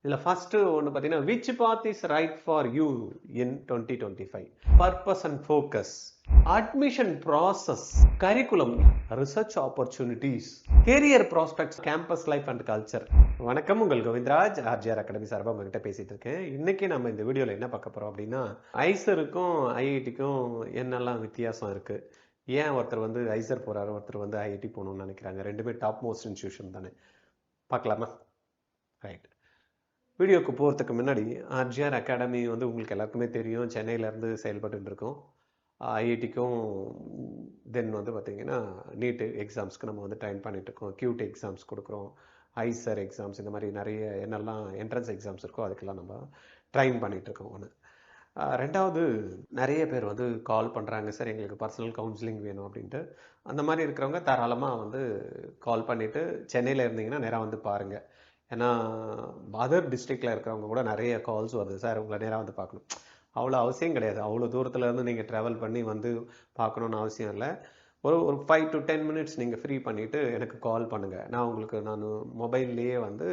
இதுல ஃபர்ஸ்ட் ஒன்று பார்த்தீங்கன்னா which path is right for you in 2025 purpose and focus admission process curriculum research opportunities career prospects campus life and culture. வணக்கம், உங்கள் Govindaraj RGR academy சார்பாக உங்ககிட்ட பேசிட்டு இருக்கேன். இன்னைக்கு நம்ம இந்த வீடியோவில் என்ன பார்க்க போறோம் அப்படின்னா, ஐசருக்கும் ஐஐடிக்கும் என்னெல்லாம் வித்தியாசம் இருக்கு, ஏன் ஒருத்தர் வந்து ஐசர் போறாரு, ஒருத்தர் வந்து ஐஐடி போகணும்னு நினைக்கிறாங்க, ரெண்டுமே டாப் மோஸ்ட் இன்ஸ்டியூஷன் தானே, பார்க்கலாமா? ரைட். வீடியோக்கு போகிறதுக்கு முன்னாடி ஆர்ஜிஆர் அகாடமி வந்து உங்களுக்கு எல்லாருக்குமே தெரியும், சென்னையிலேருந்து செயல்பட்டு இருக்கோம். ஐஐடிக்கும் தென் வந்து பார்த்திங்கன்னா நீட் எக்ஸாம்ஸ்க்கு நம்ம வந்து ட்ரைன் பண்ணிகிட்ருக்கோம், கியூட் எக்ஸாம்ஸ் கொடுக்குறோம், ஐசர் எக்ஸாம்ஸ், இந்த மாதிரி நிறைய என்னெல்லாம் என்ட்ரன்ஸ் எக்ஸாம்ஸ் இருக்கோ அதுக்கெல்லாம் நம்ம ட்ரைன் பண்ணிகிட்ருக்கோம். ஒன்று. ரெண்டாவது, நிறைய பேர் வந்து கால் பண்ணுறாங்க, சார் எங்களுக்கு பர்சனல் கவுன்சிலிங் வேணும் அப்படின்ட்டு. அந்த மாதிரி இருக்கிறவங்க தாராளமாக வந்து கால் பண்ணிவிட்டு சென்னையில் இருந்தீங்கன்னா நேராக வந்து பாருங்கள். ஏன்னா அதர் டிஸ்ட்ரிக்டில் இருக்கிறவங்க கூட நிறைய கால்ஸ் வருது, சார் உங்களை நேராக வந்து பார்க்கணும். அவ்வளோ அவசியம் கிடையாது, அவ்வளோ தூரத்துலேருந்து நீங்கள் ட்ராவல் பண்ணி வந்து பார்க்கணுன்னு அவசியம் இல்லை. ஒரு 5 to 10 minutes நீங்கள் ஃப்ரீ பண்ணிவிட்டு எனக்கு கால் பண்ணுங்கள். நான் மொபைல்லையே வந்து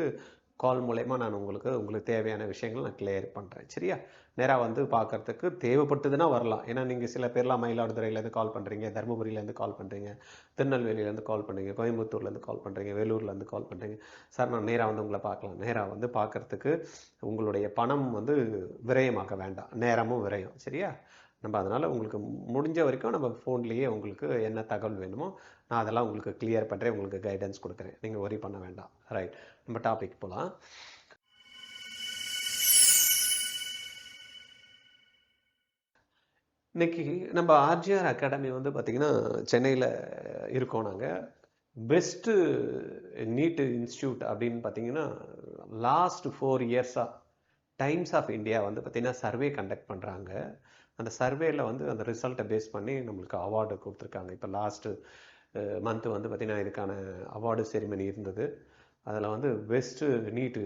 கால் மூலயமா நான் உங்களுக்கு தேவையான விஷயங்கள் நான் கிளியர் பண்ணுறேன். சரியா? நேராக வந்து பார்க்கறதுக்கு தேவைப்பட்டதுன்னா வரலாம். ஏன்னா நீங்கள் சில பேர்லாம் மயிலாடுதுறையிலேருந்து கால் பண்ணுறீங்க, தருமபுரியிலேருந்து கால் பண்ணுறீங்க, திருநெல்வேலியிலேருந்து கால் பண்ணுறீங்க, கோயம்புத்தூர்லேருந்து கால் பண்ணுறீங்க, வேலூர்லேருந்து கால் பண்ணுறீங்க. சார் நான் நேராக வந்து உங்களை பார்க்கலாம். நேராக வந்து பார்க்கறதுக்கு உங்களுடைய பணம் வந்து விரயமாக்க வேண்டாம், நேரமும் விரயம். சரியா? நம்ம அதனால் உங்களுக்கு முடிஞ்ச வரைக்கும் நம்ம ஃபோன்லேயே உங்களுக்கு என்ன தகவல் வேணுமோ நான் அதெல்லாம் உங்களுக்கு கிளியர் பண்ணுறேன், உங்களுக்கு கைடன்ஸ் கொடுக்குறேன், நீங்கள் ஒரி பண்ண வேண்டாம். ரைட், நம்ம டாபிக் போகலாம். இன்னைக்கு நம்ம ஆர்ஜிஆர் அகாடமி வந்து பார்த்திங்கன்னா சென்னையில் இருக்கோம். நாங்கள் பெஸ்ட்டு நீட் இன்ஸ்டியூட் அப்படின்னு பார்த்தீங்கன்னா லாஸ்ட் 4 இயர்ஸாக டைம்ஸ் ஆஃப் இந்தியா வந்து பார்த்திங்கன்னா சர்வே கண்டக்ட் பண்ணுறாங்க. அந்த சர்வேயில் வந்து அந்த ரிசல்ட்டை பேஸ் பண்ணி நம்மளுக்கு அவார்டு கொடுத்துருக்காங்க. இப்போ லாஸ்ட்டு மந்த்து வந்து பார்த்திங்கன்னா இதுக்கான அவார்டு செரிமனி இருந்தது. அதில் வந்து best NEET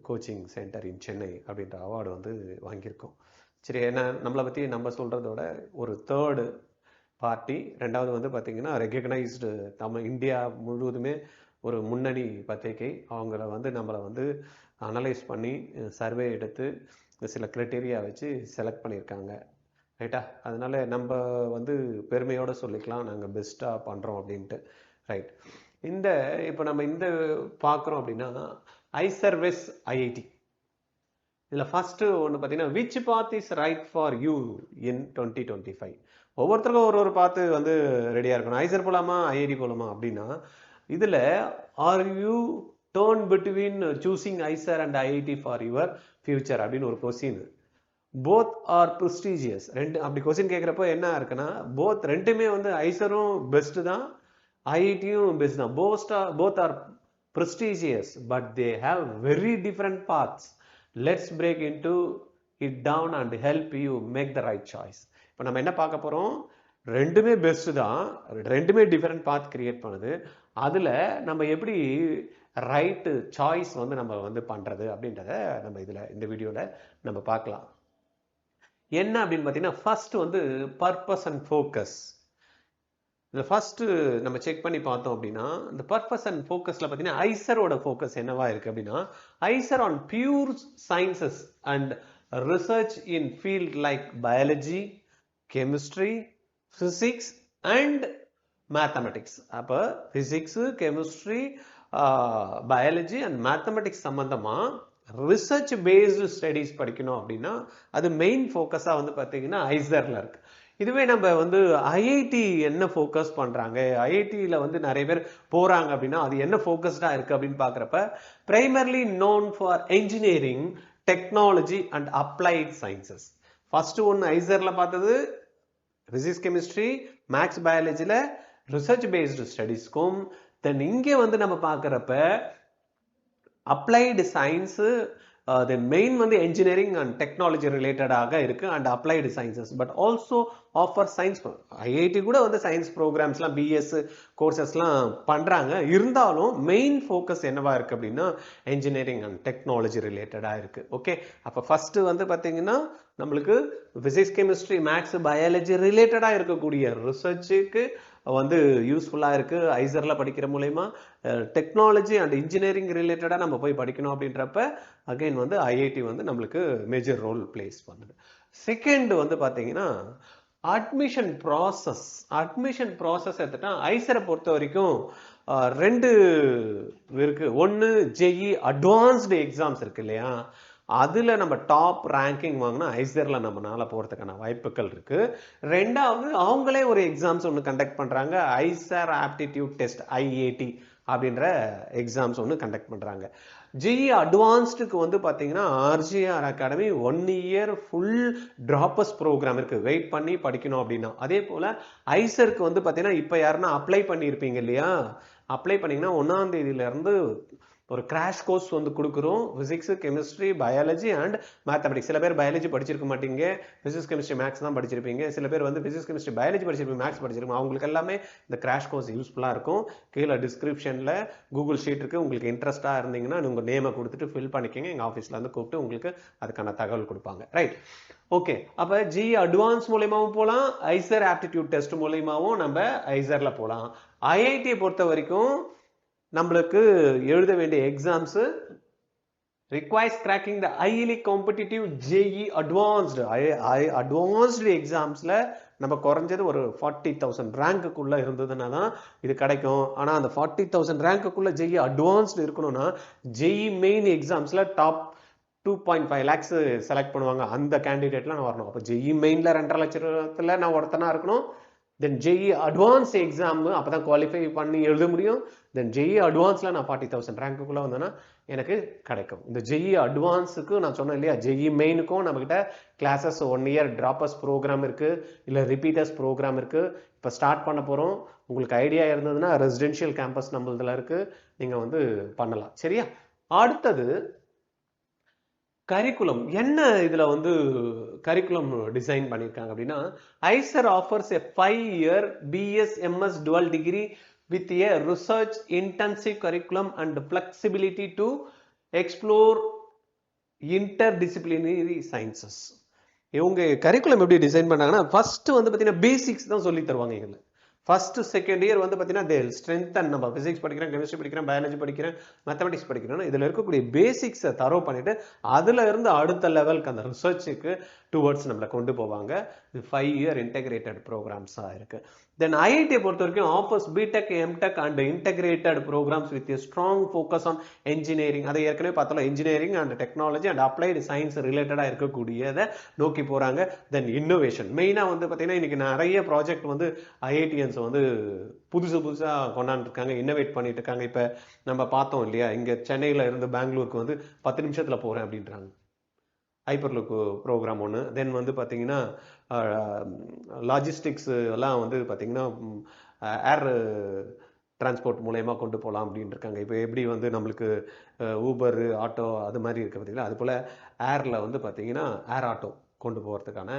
coaching centre in Chennai அப்படின்ற அவார்டு வந்து வாங்கியிருக்கோம். சரி, என்ன நம்மளை பற்றி நம்ம சொல்கிறதோட ஒரு தேர்டு பார்ட்டி, ரெண்டாவது வந்து பார்த்திங்கன்னா ரெகக்னைஸ்டு இந்தியா முழுவதுமே ஒரு முன்னணி பத்திரிகை, அவங்கள வந்து நம்மளை வந்து அனலைஸ் பண்ணி சர்வே எடுத்து சில க்ரைட்டீரியா வச்சு செலக்ட் பண்ணியிருக்காங்க. ரைட்டா? அதனால் நம்ம வந்து பெருமையோடு சொல்லிக்கலாம் நாங்கள் பெஸ்ட்டாக பண்ணுறோம் அப்படின்ட்டு. ரைட். இப்போ நம்ம பார்க்குறோம் அப்படின்னா ஐசர்வெஸ் ஐஐடி. இதில் ஃபஸ்ட்டு ஒன்று பார்த்தீங்கன்னா which path is right for you in 2025. ஒவ்வொருத்தருக்கும் ஒரு பாத்து வந்து ரெடியாக இருக்கணும். ஐசர் போகலாமா ஐஐடி போகலாமா அப்படின்னா, இதில் are you torn between choosing IISER and IIT for your future அப்படின்னு ஒரு கொஸ்டின். Both are prestigious. அப்படி கொஸ்டின் கேட்குறப்போ என்ன இருக்குன்னா, ரெண்டுமே வந்து ஐசரும் பெஸ்ட்டு தான், ஐஐடியும் பெஸ்ட் தான். Both are prestigious but they have very different paths. Let's break into it down and help you make the right choice. இப்போ நம்ம என்ன பார்க்க போகிறோம், ரெண்டுமே பெஸ்ட்டு தான், ரெண்டுமே டிஃப்ரெண்ட் பாத் கிரியேட் பண்ணுது. அதில் நம்ம எப்படி ரைட்டு சாய்ஸ் வந்து நம்ம வந்து பண்ணுறது அப்படின்றத நம்ம இந்த வீடியோவில் நம்ம பார்க்கலாம். என்ன அப்படின்னு பார்த்தீங்கன்னா, ஃபர்ஸ்ட் வந்து பர்பஸ் அண்ட் ஃபோக்கஸ். இந்த ஃபர்ஸ்ட் நம்ம செக் பண்ணி பார்த்தோம் அப்படின்னா, இந்த பர்பஸ் அண்ட் ஃபோக்கஸில் பார்த்தீங்கன்னா ஐசரோட ஃபோக்கஸ் என்னவா இருக்கு அப்படின்னா, IISER on pure sciences and research in field like biology, chemistry, physics and mathematics. அப்போ physics, chemistry, biology and mathematics சம்பந்தமாக ரிசர்ச் பேஸ்டு ஸ்டடீஸ் படிக்கணும் அப்படின்னா அது மெயின் ஃபோக்கஸாக வந்து பார்த்தீங்கன்னா ஐசரில் இருக்கு. இதுவே நம்ம வந்து ஐஐடி என்ன ஃபோக்கஸ் பண்ணுறாங்க, ஐஐடியில் வந்து நிறைய பேர் போகிறாங்க அப்படின்னா அது என்ன ஃபோக்கஸ்டாக இருக்குது அப்படின்னு பார்க்குறப்ப, primarily known for engineering, technology and applied sciences. First ஒன்று ஐசரில் பார்த்தது பிசிக்ஸ், கெமிஸ்ட்ரி, மேக்ஸ், பயாலஜியில் ரிசர்ச் பேஸ்டு ஸ்டடீஸ்க்கும், தென் இங்கே வந்து நம்ம பார்க்குறப்ப அப்ளைடு சயின்ஸு, தென் மெயின் வந்து என்ஜினியரிங் அண்ட் டெக்னாலஜி ரிலேட்டடாக இருக்கு and applied sciences, but also offer science. IIT கூட வந்து சயின்ஸ் ப்ரோக்ராம்ஸ்லாம், பிஎஸ் கோர்சஸ்லாம் பண்ணுறாங்க. இருந்தாலும் மெயின் ஃபோக்கஸ் என்னவா இருக்கு அப்படின்னா என்ஜினியரிங் அண்ட் டெக்னாலஜி ரிலேட்டடாக இருக்கு. ஓகே, அப்போ ஃபர்ஸ்ட் வந்து பார்த்தீங்கன்னா நம்மளுக்கு பிசிக்ஸ், கெமிஸ்ட்ரி, மேக்ஸ், பயாலஜி ரிலேட்டடாக இருக்கக்கூடிய ரிசர்ச்சுக்கு வந்து யூஸ்ஃபுல்லாக இருக்குது. ஐசரில் படிக்கிற மூலயமா டெக்னாலஜி அண்ட் இன்ஜினியரிங் ரிலேட்டடாக நம்ம போய் படிக்கணும் அப்படின்றப்ப அகைன் வந்து ஐஐடி வந்து நம்மளுக்கு மேஜர் ரோல் பிளேஸ் பண்ணுது. செகண்ட் வந்து பார்த்தீங்கன்னா அட்மிஷன் ப்ராசஸ் எடுத்துட்டா ஐசரை பொறுத்த வரைக்கும் ரெண்டு இருக்கு. ஒன்று ஜேஇ அட்வான்ஸ்டு எக்ஸாம்ஸ் இருக்கு இல்லையா, அதுல நம்ம டாப் ரேங்கிங் வாங்கினா ஐசர்ல நம்மளால போறதுக்கான வாய்ப்புகள் இருக்கு. ரெண்டாவது அவங்களே ஒரு எக்ஸாம்ஸ் ஒன்று கண்டக்ட் பண்றாங்க, ஐசர் ஆப்டிடியூட் டெஸ்ட் ஐஏடி அப்படின்ற எக்ஸாம்ஸ் ஒன்று கண்டக்ட் பண்றாங்க. ஜேஇ அட்வான்ஸ்டுக்கு வந்து பார்த்தீங்கன்னா RGR academy 1 year full droppers program இருக்கு, வெயிட் பண்ணி படிக்கணும் அப்படின்னா. அதே போல ஐசருக்கு வந்து பார்த்தீங்கன்னா இப்போ யாருன்னா அப்ளை பண்ணியிருப்பீங்க இல்லையா, அப்ளை பண்ணீங்கன்னா 1ஆம் தேதியிலேருந்து ஒரு கிராஷ் கோர்ஸ் வந்து கொடுக்குறோம். Physics, chemistry, biology and mathematics. சில பேர் பயாலஜி படிச்சிருக்க மாட்டீங்க, பிசிக்ஸ் கெமிஸ்ட்ரி மேக்ஸ் தான் படிச்சிருப்பீங்க. சில பேர் வந்து பிசிக்ஸ் கெமிஸ்ட்ரி பயாலஜி படிச்சிருப்பீங்க, மேக்ஸ் படிச்சிருப்பீங்க. அவங்களுக்கு எல்லாமே இந்த கிராஷ் கோர்ஸ் யூஸ்ஃபுல்லாக இருக்கும். கீழே டிஸ்கிரிப்ஷனில் கூகுள் ஷீட் இருக்குது. உங்களுக்கு இன்ட்ரெஸ்ட்டாக இருந்தீங்கன்னா உங்கள் நேமை கொடுத்துட்டு ஃபில் பண்ணிக்கோங்க. எங்கள் ஆஃபீஸில் வந்து கூப்பிட்டு உங்களுக்கு அதுக்கான தகவல் கொடுப்பாங்க. Right, okay. அப்போ ஜேஇ அட்வான்ஸ் மூலயமாவும் போகலாம், ஐசர் ஆப்டிடியூட் டெஸ்ட் மூலயமாவும் நம்ம ஐசரில் போகலாம். ஐஐடியை பொறுத்த வரைக்கும் நம்மளுக்கு எழுத வேண்டிய exams requires cracking the highly competitive JEE advanced எக்ஸாம்ஸ்ல நம்ம குறைஞ்சது ஒரு 40,000 ரேங்க்குள்ள இருந்ததுன்னா தான் இது கிடைக்கும். ஆனா அந்த 40,000 ரேங்க்குள்ள JEE அட்வான்ஸ்டு இருக்கணும்னா JEE மெயின் எக்ஸாம்ஸ்ல டாப் 2.5 lakhs செலக்ட் பண்ணுவாங்க. அந்த கேண்டிடேட்ல நான் வரணும். அப்போ JEE மெயின்ல 2.5 லட்சத்துல நான் ஒருத்தனா இருக்கணும். தென் JEE அட்வான்ஸ் எக்ஸாம் அப்பதான் குவாலிஃபை பண்ணி எழுத முடியும். தென் JEE அட்வான்ஸ்ல நான் 40,000 ரேங்க்குள்ள வந்தேன்னா எனக்கு கிடைக்கும். இந்த JEE அட்வான்ஸுக்கு நான் சொன்னேன் இல்லையா, JEE மெயினுக்கும் நம்ம கிட்ட கிளாஸஸ் 1 இயர் டிராப்பர்ஸ் ப்ரோக்ராம் இருக்கு, இல்ல ரிப்பீட்டர்ஸ் ப்ரோக்ராம் இருக்கு. இப்போ ஸ்டார்ட் பண்ண போறோம். உங்களுக்கு ஐடியா இருந்ததுன்னா ரெசிடென்ஷியல் கேம்பஸ் நம்மளதுல இருக்கு, நீங்க வந்து பண்ணலாம். சரியா? அடுத்தது கரிக்குலம். என்ன இதுல வந்து கரிக்குலம் டிசைன் பண்ணியிருக்காங்க அப்படின்னா, ஐசர் offers a 5-year BS MS dual degree with a research intensive curriculum and flexibility to explore interdisciplinary sciences. இவங்க கரிக்குலம் எப்படி டிசைன் பண்ணாங்கன்னா, ஃபர்ஸ்ட் வந்து பார்த்தீங்கன்னா பேசிக்ஸ் தான் சொல்லி தருவாங்க. இதுல ஃபர்ஸ்ட் செகண்ட் இயர் வந்து பார்த்தீங்கன்னா தேல் ஸ்ட்ரென்தன். நம்ம பிசிக்ஸ் படிக்கிறேன், கெமிஸ்ட்ரி படிக்கிறேன், பயாலஜி படிக்கிறேன், மேத்தமெட்டிக்ஸ் படிக்கிறோம், இதில் இருக்கக்கூடிய பேசிக்ஸை தரோ பண்ணிட்டு அதுல இருந்து அடுத்த லெவலுக்கு அந்த ரிசர்ச்சுக்கு டுவர்ட்ஸ் நம்மளை கொண்டு போவாங்க. இது 5 இயர் இன்டெகிரேட்டட் ப்ரோக்ராம்ஸாக இருக்கு. தென் ஐஐடியை பொறுத்த வரைக்கும் offers B Tech, M Tech and integrated programs with strong focus on engineering. அதை ஏற்கனவே பார்த்தோம், engineering and technology and applied science ரிலேட்டடாக இருக்கக்கூடியதை நோக்கி போறாங்க. தென் இன்னோவேஷன் மெயினாக வந்து பார்த்தீங்கன்னா இன்னைக்கு நிறைய ப்ராஜெக்ட் வந்து ஐஐடிஎன்ஸ் வந்து புதுசா கொண்டாந்துருக்காங்க, இன்னோவேட் பண்ணிட்டு இருக்காங்க. இப்போ நம்ம பார்த்தோம் இல்லையா, இங்க சென்னையில இருந்து பெங்களூருக்கு வந்து 10 நிமிஷத்துல போறேன் அப்படின்றாங்க. ஹைப்பர்லுக் ப்ரோக்ராம் ஒன்று. தென் வந்து பார்த்தீங்கன்னா லாஜிஸ்டிக்ஸ் எல்லாம் வந்து பார்த்தீங்கன்னா ஏர் டிரான்ஸ்போர்ட் மூலயமா கொண்டு போகலாம் அப்படின்னு இருக்காங்க. இப்போ எப்படி வந்து நம்மளுக்கு ஊபர், ஆட்டோ அது மாதிரி இருக்கு பார்த்தீங்களா, அது போல் ஏரில் வந்து பார்த்தீங்கன்னா ஏர் ஆட்டோ கொண்டு போகிறதுக்கான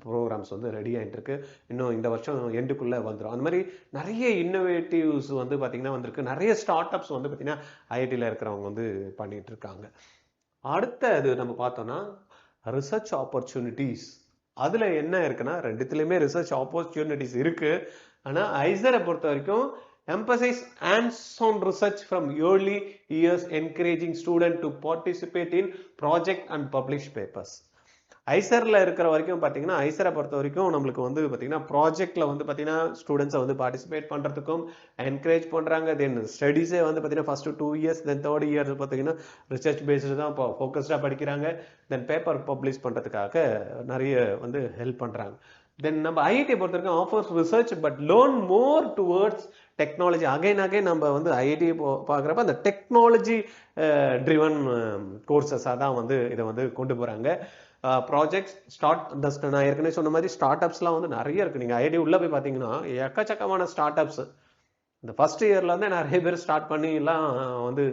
ப்ரோக்ராம்ஸ் வந்து ரெடி ஆகிட்டு இருக்கு. இன்னும் இந்த வருஷம் எண்டுக்குள்ளே வந்துடும். அந்த மாதிரி நிறைய இன்னோவேட்டிவ்ஸ் வந்து பார்த்தீங்கன்னா வந்திருக்கு. நிறைய ஸ்டார்ட் அப்ஸ் வந்து பார்த்தீங்கன்னா ஐஐடியில் இருக்கிறவங்க வந்து பண்ணிட்டு இருக்காங்க. அடுத்த இது நம்ம பார்த்தோம்னா ரிசர்ச் ஆப்பர்ச்சுனிட்டிஸ். அதில் என்ன இருக்குன்னா, ரெண்டுத்துலேயுமே ரிசர்ச் ஆப்பர்ச்சுனிட்டிஸ் இருக்கு. ஆனால் ஐசரை பொறுத்த வரைக்கும் emphasize hands-on research from early years, encouraging students to participate in project and publish papers. ஐசரில் இருக்கிற வரைக்கும் பார்த்தீங்கன்னா, ஐசரை பொறுத்த வரைக்கும் நம்மளுக்கு வந்து பார்த்தீங்கன்னா ப்ராஜெக்டில் வந்து பார்த்தீங்கன்னா ஸ்டூடெண்ட்ஸை வந்து பார்ட்டிசிபேட் பண்ணுறதுக்கும் என்கரேஜ் பண்ணுறாங்க. தென் ஸ்டடீஸே வந்து பார்த்தீங்கன்னா ஃபர்ஸ்ட் 2 இயர்ஸ், தென் 3rd இயர் பார்த்தீங்கன்னா ரிசர்ச் பேஸ்டு தான் இப்போ ஃபோக்கஸ்டாக படிக்கிறாங்க. தென் பேப்பர் பப்ளிஷ் பண்ணுறதுக்காக நிறைய வந்து ஹெல்ப் பண்ணுறாங்க. தென் நம்ம ஐஐடியை பொறுத்த வரைக்கும் offers research but learn more towards technology. Again நம்ம வந்து ஐஐடி பார்க்குறப்ப அந்த டெக்னாலஜி ட்ரிவன் கோர்சஸாக தான் வந்து இதை வந்து கொண்டு போகிறாங்க. ப்ராஜெக்ட்ஸ் நான் ஏற்கனவே சொன்ன மாதிரி ஸ்டார்ட் அப்ஸ்லாம் வந்து நிறைய இருக்கு. நீங்கள் ஐஐடி உள்ள போய் பார்த்தீங்கன்னா எக்கச்சக்கமான ஸ்டார்ட் அப்ஸ் இந்த ஃபர்ஸ்ட் இயர்ல இருந்தே நிறைய பேர் ஸ்டார்ட் பண்ணி எல்லாம் வந்து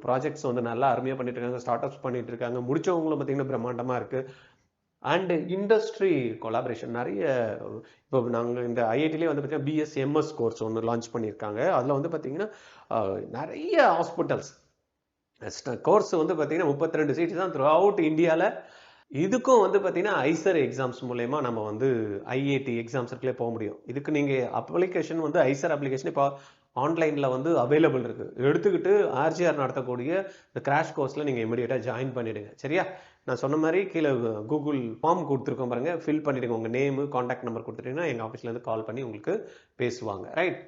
ப்ராஜெக்ட்ஸ் வந்து நல்லா அருமையாக பண்ணிட்டு இருக்காங்க, ஸ்டார்ட் அப்ஸ் பண்ணிட்டு இருக்காங்க. முடிச்சவங்களும் பார்த்தீங்கன்னா பிரம்மாண்டமாக இருக்கு. அண்ட் இண்டஸ்ட்ரி கொலாபரேஷன் நிறைய. இப்போ நாங்கள் இந்த ஐஐடிலே வந்து பார்த்தீங்கன்னா BSMS கோர்ஸ் ஒன்று லான்ச் பண்ணியிருக்காங்க. அதில் வந்து பார்த்தீங்கன்னா நிறைய ஹாஸ்பிட்டல்ஸ் கோர்ஸ் வந்து பார்த்தீங்கன்னா 32 சீட்ஸ் தான் த்ரூ அவுட் இந்தியாவில். இதுக்கும் வந்து பார்த்தீங்கன்னா ஐசர் எக்ஸாம்ஸ் மூலயமா நம்ம வந்து ஐஐடி எக்ஸாம்ஸுக்குள்ளே போக முடியும். இதுக்கு நீங்கள் அப்ளிகேஷன் வந்து ஐசர் அப்ளிகேஷன் இப்போ ஆன்லைனில் வந்து அவைலபிள் இருக்குது. எடுத்துக்கிட்டு ஆர்ஜிஆர் நடத்தக்கூடிய இந்த கிராஷ் கோர்ஸில் நீங்கள் இமீடியட்டாக ஜாயின் பண்ணிவிடுங்க. சரியா? நான் சொன்ன மாதிரி கீழே கூகுள் ஃபார்ம் கொடுத்துருக்கோம் பாருங்கள், ஃபில் பண்ணிவிடுங்க. உங்கள் நேமு காண்டாக்ட் நம்பர் கொடுத்துட்டீங்கன்னா எங்கள் ஆஃபீஸ்லேருந்து கால் பண்ணி உங்களுக்கு பேசுவாங்க. ரைட்?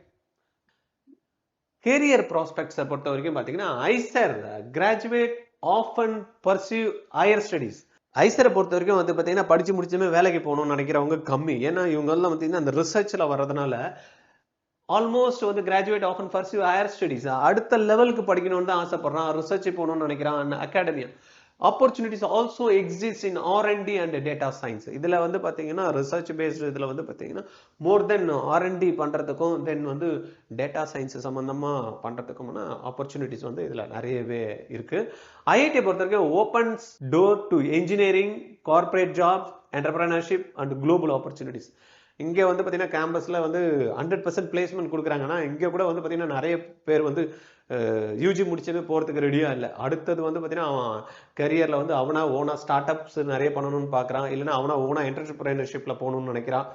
கேரியர் ப்ராஸ்பெக்ட்ஸை பொறுத்த வரைக்கும் பார்த்தீங்கன்னா IISER graduate often pursue higher studies. ஐசரை பொறுத்த வரைக்கும் வந்து பார்த்தீங்கன்னா படித்து முடிச்சுமே வேலைக்கு போகணும்னு நினைக்கிறவங்க கம்மி. ஏன்னா இவங்கெல்லாம் பார்த்தீங்கன்னா அந்த ரிசர்ச்சில் வர்றதுனால ஆல்மோஸ்ட் வந்து graduate often pursue higher studies, அடுத்த லெவலுக்கு படிக்கணும்னு தான் ஆசைப்படுறான், ரிசர்ச் போகணும்னு நினைக்கிறான். Academia opportunities also exist in R&D and data science. இதில் வந்து பார்த்தீங்கன்னா ரிசர்ச் பேஸ்டு இதில் வந்து பார்த்தீங்கன்னா மோர் தென் R&D பண்ணுறதுக்கும் தென் வந்து டேட்டா சயின்ஸ் சம்மந்தமாக பண்ணுறதுக்கும்னா ஆப்பர்ச்சுனிட்டிஸ் வந்து இதில் நிறையவே இருக்குது. ஐஐடி பொறுத்த வரைக்கும் opens door to engineering, corporate jobs, entrepreneurship and global opportunities. இங்கே வந்து பார்த்தீங்கன்னா கேம்பஸில் வந்து 100% பிளேஸ்மெண்ட் கொடுக்குறாங்கன்னா இங்கே கூட வந்து பார்த்தீங்கன்னா நிறைய பேர் வந்து யூஜி முடிச்சது போகிறதுக்கு ரெடியாக இல்லை. அடுத்தது வந்து பார்த்தீங்கன்னா அவன் கரியரில் வந்து அவனா ஓனா ஸ்டார்ட் அப்ஸ் நிறைய பண்ணணும்னு பார்க்குறான், இல்லைன்னா அவனா ஓனா என்டர்பிரைனர்ஷிப்பில் போகணும்னு நினைக்கிறான்.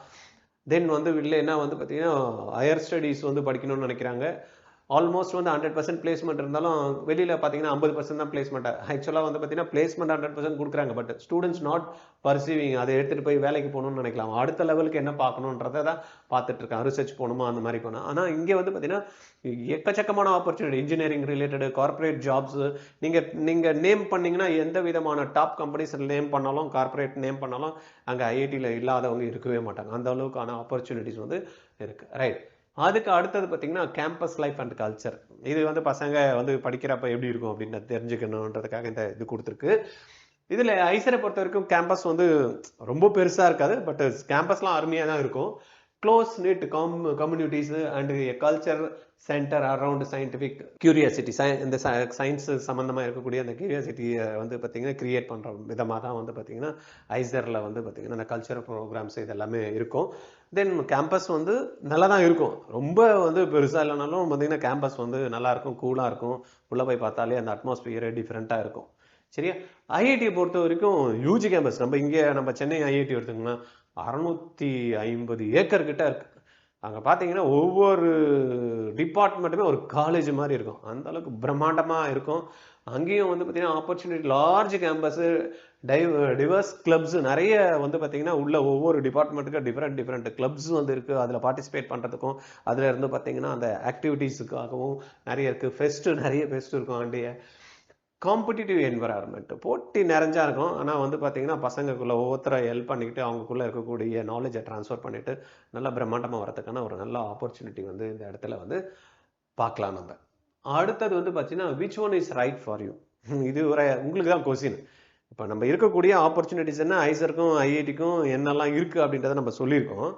தென் வந்து இல்லைன்னா வந்து பார்த்தீங்கன்னா ஹையர் ஸ்டடீஸ் வந்து படிக்கணும்னு நினைக்கிறாங்க. ஆல்மோஸ்ட் வந்து 100% பிளேஸ்மெண்ட் இருந்தாலும் வெளியில் பார்த்தீங்கன்னா 50% தான் பிளேஸ்மெண்ட். ஆக்சுவலாக வந்து பார்த்தீங்கன்னா பிளேஸ்மெண்ட் 100% கொடுக்குறாங்க. பட் ஸ்டூடெண்ட்ஸ் நாட் பர்சீவிங், அதை எடுத்துகிட்டு போய் வேலைக்கு போகணும்னு நினைக்கலாம். அடுத்த லெவலுக்கு என்ன பார்க்கணுன்றதை தான் பார்த்துட்டு இருக்கான். ரிசர்ச் போகணுமா அந்த மாதிரி போனால். ஆனால் இங்கே வந்து பார்த்தீங்கன்னா எக்கச்சக்கமான opportunity, engineering related, corporate jobs. நீங்கள் நேம் பண்ணிங்கன்னா எந்த விதமான டாப் கம்பெனிஸ் நேம் பண்ணாலும், கார்பரேட் நேம் பண்ணாலும் அங்கே ஐஐடியில் இல்லாதவங்க இருக்கவே மாட்டாங்க. அந்த அளவுக்கான ஆப்பர்ச்சுனிட்டிஸ் வந்து இருக்குது. ரைட்? அதுக்கு அடுத்தது பார்த்தீங்கன்னா கேம்பஸ் லைஃப் அண்ட் கல்ச்சர். இது வந்து பசங்க வந்து படிக்கிறப்ப எப்படி இருக்கும் அப்படின்னு தெரிஞ்சுக்கணுன்றதுக்காக இந்த இது கொடுத்துருக்கு. இதில் ஐசரை பொறுத்த வரைக்கும் கேம்பஸ் வந்து ரொம்ப பெருசாக இருக்காது, பட் கேம்பஸ்லாம் அருமையாக தான் இருக்கும். Close knit communities and culture centre around scientific curiosity. இந்த சயின்ஸ் சம்மந்தமாக இருக்கக்கூடிய அந்த கியூரியாசிட்டியை வந்து பார்த்தீங்கன்னா கிரியேட் பண்ணுற விதமாக தான் வந்து பார்த்தீங்கன்னா ஐசரில் வந்து பார்த்தீங்கன்னா இந்த கல்ச்சரல் ப்ரோக்ராம்ஸ் இதெல்லாமே இருக்கும். தென் கேம்பஸ் வந்து நல்லா தான் இருக்கும், ரொம்ப வந்து பெருசாக இல்லைனாலும் பார்த்தீங்கன்னா கேம்பஸ் வந்து நல்லாயிருக்கும், கூலாக இருக்கும். உள்ளே போய் பார்த்தாலே அந்த அட்மாஸ்பியரே டிஃப்ரெண்ட்டாக இருக்கும். சரியா? ஐஐடியை பொறுத்த வரைக்கும் யூஜி கேம்பஸ், நம்ம சென்னை ஐஐடி எடுத்துங்கன்னா 650 ஏக்கர் கிட்ட இருக்கு. அங்கே பார்த்தீங்கன்னா ஒவ்வொரு டிபார்ட்மெண்ட்டுமே ஒரு காலேஜ் மாதிரி இருக்கும். அந்த அளவுக்கு பிரம்மாண்டமாக இருக்கும். அங்கேயும் வந்து பார்த்தீங்கன்னா opportunity, large campus, divorce clubs நிறைய வந்து பார்த்தீங்கன்னா உள்ள ஒவ்வொரு டிபார்ட்மெண்ட்டுக்கும் டிஃப்ரெண்ட் கிளப்ஸ் வந்து இருக்குது. அதில் பார்ட்டிசிபேட் பண்ணுறதுக்கும் அதில் இருந்து பார்த்தீங்கன்னா அந்த ஆக்டிவிட்டீஸுக்காகவும் நிறைய இருக்குது. நிறைய ஃபெஸ்ட் இருக்கும். அண்டைய காம்படிட்டிவ் என்வரான்மெண்ட், போட்டி நிறைஞ்சா இருக்கும். ஆனால் வந்து பார்த்தீங்கன்னா பசங்களுக்குள்ள ஒவ்வொருத்தரை ஹெல்ப் பண்ணிக்கிட்டு அவங்களுக்குள்ள இருக்கக்கூடிய நாலேஜை ட்ரான்ஸ்ஃபர் பண்ணிட்டு நல்லா பிரம்மாண்டமாக வரதுக்கான ஒரு நல்ல ஆப்பர்ச்சுனிட்டி வந்து இந்த இடத்துல வந்து பார்க்கலாம். நம்ம அடுத்தது வந்து பார்த்தீங்கன்னா which one is right for you. இது ஒரு உங்களுக்கு தான் கொஸ்டின். இப்போ நம்ம இருக்கக்கூடிய ஆப்பர்ச்சுனிட்டிஸ் என்ன, ஐசருக்கும் ஐஐடிக்கும் என்னெல்லாம் இருக்குது அப்படின்றத நம்ம சொல்லியிருக்கோம்.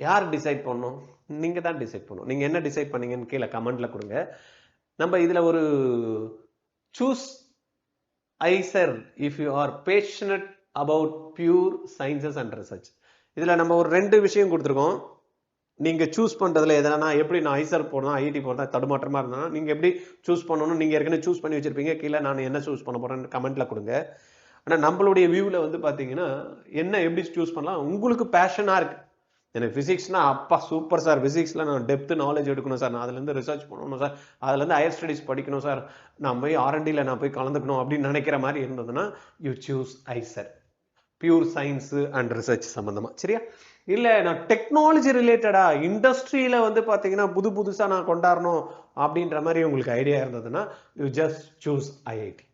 யார் டிசைட் பண்ணணும்? நீங்கள் தான் டிசைட் பண்ணணும். நீங்கள் என்ன டிசைட் பண்ணீங்கன்னு கீழே கமெண்ட்டில் கொடுங்க. நம்ம இதில் ஒரு choose ICER if you are passionate about pure sciences and research. இதில் நம்ம ஒரு 2 விஷயம் கொடுத்துருக்கோம். நீங்கள் சூஸ் பண்ணுறதுல எதனா எப்படி நான் ஐசர் போடணும் ஐஐடி போடுறதா தடுமாற்றமாக இருந்தால் நீங்கள் எப்படி சூஸ் பண்ணணும், நீங்கள் ஏற்கனவே சூஸ் பண்ணி வச்சுருப்பீங்க. கீழே நான் என்ன சூஸ் பண்ண போகிறேன்னு கமெண்ட்டில் கொடுங்க. ஆனால் நம்மளுடைய வியூவில் வந்து பார்த்தீங்கன்னா என்ன எப்படி சூஸ் பண்ணலாம், உங்களுக்கு பேஷனாக இருக்குது. எனக்கு ஃபிசிக்ஸ்னா அப்பா சூப்பர் சார், ஃபிசிக்ஸில் நான் டெப்த்து நாலேஜ் எடுக்கணும் சார், நான் அதுலேருந்து ரிசர்ச் பண்ணணும் சார், அதுலேருந்து ஹையர் ஸ்டடீஸ் படிக்கணும் சார், நான் போய் R&Dயில் நான் போய் கலந்துக்கணும் அப்படின்னு நினைக்கிற மாதிரி இருந்ததுன்னா you choose IISER, pure science and research சம்மந்தமாக. சரியா? இல்லை நான் டெக்னாலஜி ரிலேட்டடாக இண்டஸ்ட்ரியில் வந்து பார்த்தீங்கன்னா புதுசாக நான் கொண்டாடணும் அப்படின்ற மாதிரி உங்களுக்கு ஐடியா இருந்ததுன்னா யூ ஜஸ்ட் சூஸ் ஐஐடி.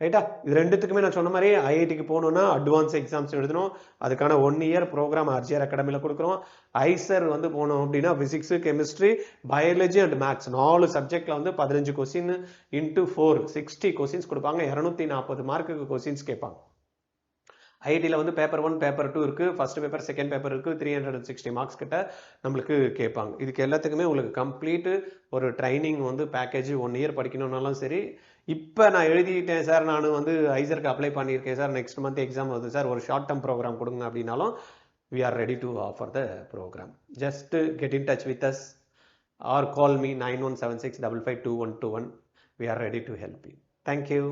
ரைட்டா? இது ரெண்டுத்துக்குமே நான் சொன்ன மாதிரி ஐஐடிக்கு போகணுன்னா அட்வான்ஸ் எக்ஸாம்ஸ் எழுதணும். அதுக்கான 1 இயர் ப்ரோக்ராம் ஆர்ஜிஆர் அகாடமியில் கொடுக்குறோம். ஐசர் வந்து போனோம் அப்படின்னா physics, chemistry, biology and maths 4 சப்ஜெக்டில் வந்து 15 கொஸ்டின் இன்ட்டு 4 60 கொஸ்டின்ஸ் கொடுப்பாங்க. 240 மார்க்குக்கு கொஸ்டின்ஸ் கேட்பாங்க. ஐஐடியில் வந்து பேப்பர் 1 பேப்பர் 2 இருக்குது, ஃபர்ஸ்ட் பேப்பர் செகண்ட் பேப்பர் இருக்குது, 360 மார்க்ஸ் கிட்ட நம்மளுக்கு கேட்பாங்க. இதுக்கு எல்லாத்துக்குமே உங்களுக்கு கம்ப்ளீட்டு ஒரு ட்ரைனிங் வந்து பேக்கேஜ் 1 இயர் படிக்கணும்னாலும் சரி. இப்போ நான் எழுதிட்டேன் சார், நான் வந்து ஐசருக்கு அப்ளை பண்ணியிருக்கேன் சார், நெக்ஸ்ட் மந்த் எக்ஸாம் வருது சார், ஒரு ஷார்ட் டேர்ம் ப்ரோக்ராம் கொடுங்க அப்படின்னாலும் we are ready to offer the program. Just get in touch with us or call me 9176552121. We are ready to help you. Thank you.